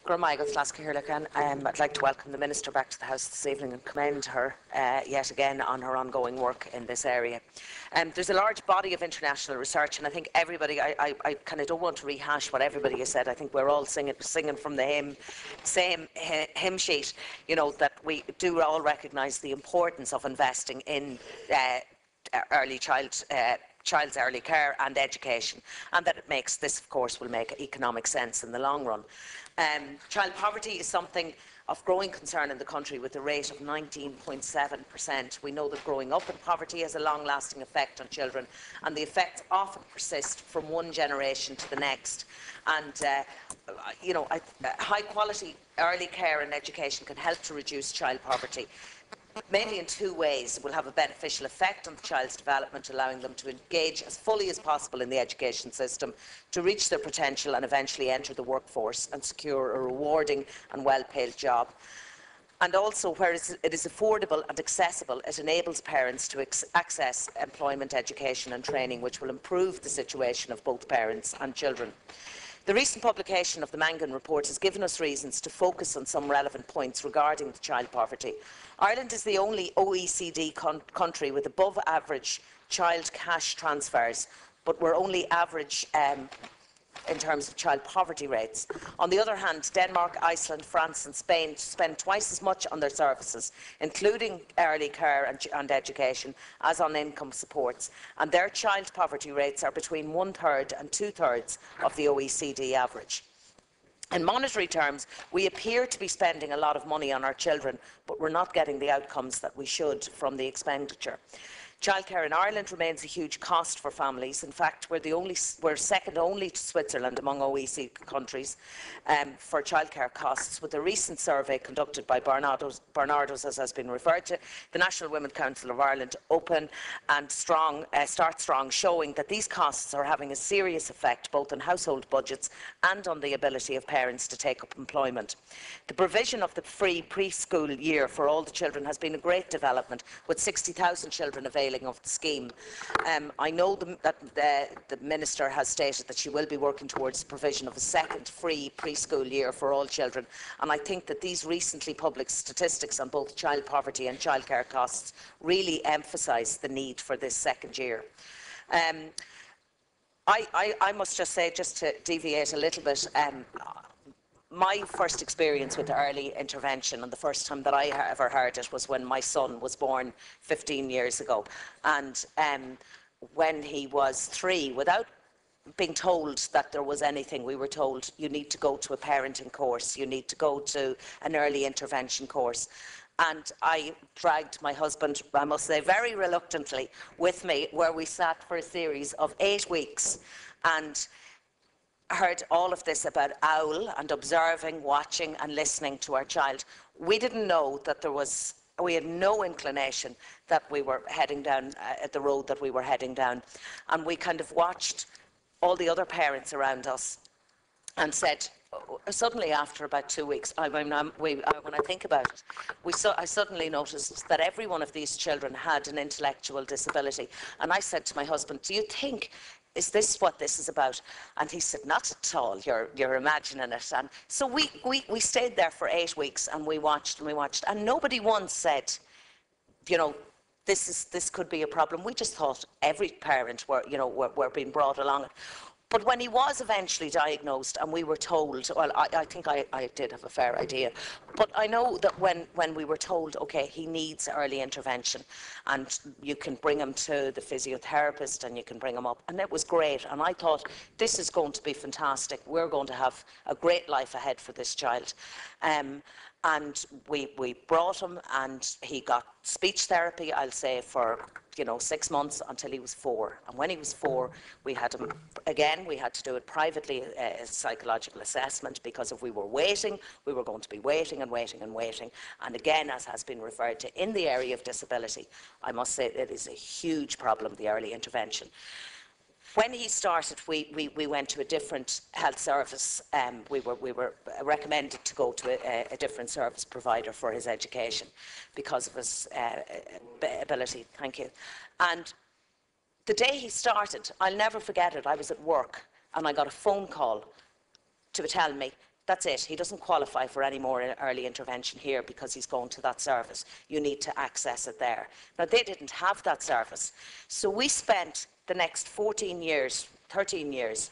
I'd like to welcome the Minister back to the House this evening and commend her yet again on her ongoing work in this area. There's a large body of international research, and I think everybody, I kind of don't want to rehash what everybody has said. I think we're all singing from the same hymn sheet, you know, that we do all recognise the importance of investing in child's early care and education, and that it makes this, of course, will make economic sense in the long run. Child poverty is something of growing concern in the country, with a rate of 19.7%. We know that growing up in poverty has a long-lasting effect on children, and the effects often persist from one generation to the next. And high-quality early care and education can help to reduce child poverty, mainly in two ways. It will have a beneficial effect on the child's development, allowing them to engage as fully as possible in the education system, to reach their potential and eventually enter the workforce and secure a rewarding and well-paid job. And also, where it is affordable and accessible, it enables parents to access employment, education and training, which will improve the situation of both parents and children. The recent publication of the Mangan report has given us reasons to focus on some relevant points regarding child poverty. Ireland is the only OECD country with above average child cash transfers, but we're only average in terms of child poverty rates. On the other hand, Denmark, Iceland, France and Spain spend twice as much on their services, including early care and education, as on income supports, and their child poverty rates are between 1/3 and 2/3 of the OECD average. In monetary terms, we appear to be spending a lot of money on our children, but we're not getting the outcomes that we should from the expenditure. Childcare in Ireland remains a huge cost for families. In fact, we're second only to Switzerland among OECD countries for childcare costs, with a recent survey conducted by Barnardo's, as has been referred to, the National Women's Council of Ireland, Open and Start Strong, showing that these costs are having a serious effect both on household budgets and on the ability of parents to take up employment. The provision of the free preschool year for all the children has been a great development, with 60,000 children availing of the scheme. I know that the Minister has stated that she will be working towards the provision of a second free preschool year for all children, and I think that these recently published statistics on both child poverty and childcare costs really emphasise the need for this second year. I must just say, just to deviate a little bit, my first experience with early intervention, and the first time that I ever heard it, was when my son was born 15 years ago. And when he was 3, without being told that there was anything, we were told, you need to go to a parenting course, you need to go to an early intervention course. And I dragged my husband, I must say very reluctantly, with me, where we sat for a series of 8 weeks and heard all of this about OWL and observing, watching and listening to our child. We didn't know that we had no inclination that we were heading down at the road that we were heading down. And we kind of watched all the other parents around us and said, suddenly after about 2 weeks, when I think about it, I suddenly noticed that every one of these children had an intellectual disability. And I said to my husband, do you think, is this what this is about? And he said, not at all, you're imagining it. And so we stayed there for 8 weeks, and we watched, and nobody once said, you know, this could be a problem. We just thought every parent were being brought along it. But when he was eventually diagnosed and we were told, well, I think I did have a fair idea, but I know that when we were told, okay, he needs early intervention and you can bring him to the physiotherapist and you can bring him up, and it was great. And I thought, this is going to be fantastic. We're going to have a great life ahead for this child. And we brought him, and he got speech therapy, I'll say, for 6 months until he was 4. And when he was 4, we had him again. We had to do it privately, a psychological assessment, because if we were waiting, we were going to be waiting and waiting and waiting. And again, as has been referred to, in the area of disability, I must say it is a huge problem, the early intervention. When he started, we went to a different health service. We were recommended to go to a different service provider for his education because of his ability. Thank you. And the day he started, I'll never forget it. I was at work and I got a phone call to tell me, that's it, he doesn't qualify for any more early intervention here because he's going to that service. You need to access it there. Now, they didn't have that service. So we spent the next 14 years, 13 years,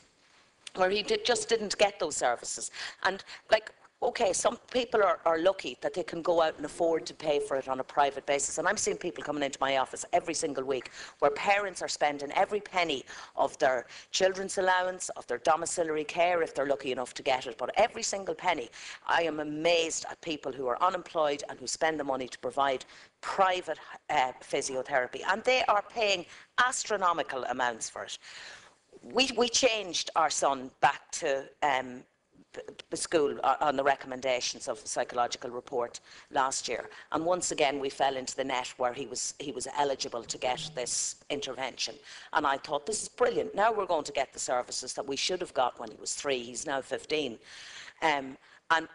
where he just didn't get those services. And, like, okay, some people are lucky that they can go out and afford to pay for it on a private basis. And I'm seeing people coming into my office every single week where parents are spending every penny of their children's allowance, of their domiciliary care, if they're lucky enough to get it. But every single penny, I am amazed at people who are unemployed and who spend the money to provide private physiotherapy. And they are paying astronomical amounts for it. We changed our son back to the school on the recommendations of the psychological report last year, and once again we fell into the net where he was eligible to get this intervention. And I thought, this is brilliant. Now we're going to get the services that we should have got when he was 3. He's now 15. And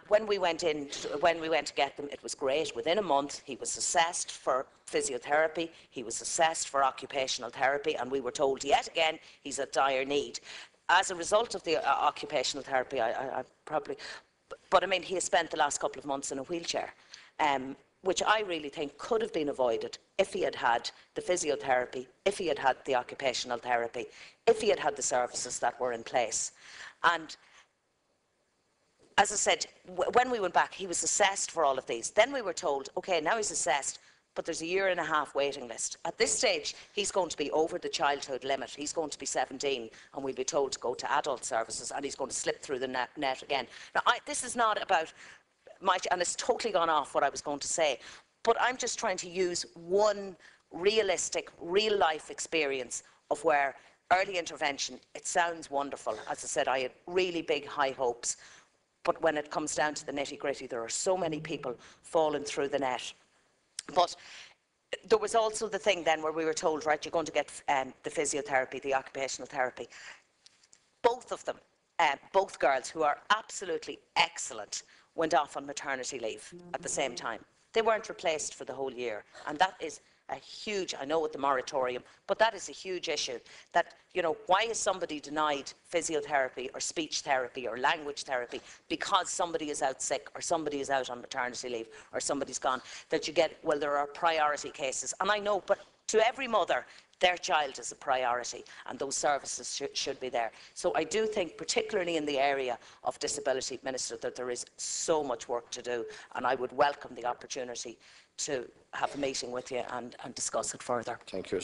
when we went to get them, it was great. Within a month, he was assessed for physiotherapy, he was assessed for occupational therapy, and we were told yet again he's at dire need. As a result of the occupational therapy, I probably, but I mean, he has spent the last couple of months in a wheelchair, which I really think could have been avoided if he had had the physiotherapy, if he had had the occupational therapy, if he had had the services that were in place. And as I said, when we went back, he was assessed for all of these. Then we were told, okay, now he's assessed, but there's a 1.5 year waiting list. At this stage, he's going to be over the childhood limit. He's going to be 17, and we'll be told to go to adult services, and he's going to slip through the net again. Now, this is not about and it's totally gone off what I was going to say, but I'm just trying to use one realistic, real-life experience of where early intervention, it sounds wonderful. As I said, I had really big, high hopes. But when it comes down to the nitty-gritty, there are so many people falling through the net. But there was also the thing then where we were told, right, you're going to get the physiotherapy, the occupational therapy. Both of them, both girls who are absolutely excellent, went off on maternity leave at the same time. They weren't replaced for the whole year, and that is a huge, I know with the moratorium, but that is a huge issue. That, you know, why is somebody denied physiotherapy or speech therapy or language therapy because somebody is out sick or somebody is out on maternity leave or somebody's gone? That you get, well, there are priority cases. And I know, but to every mother, their child is a priority, and those services should be there. So I do think, particularly in the area of disability, Minister, that there is so much work to do, and I would welcome the opportunity to have a meeting with you and discuss it further. Thank you.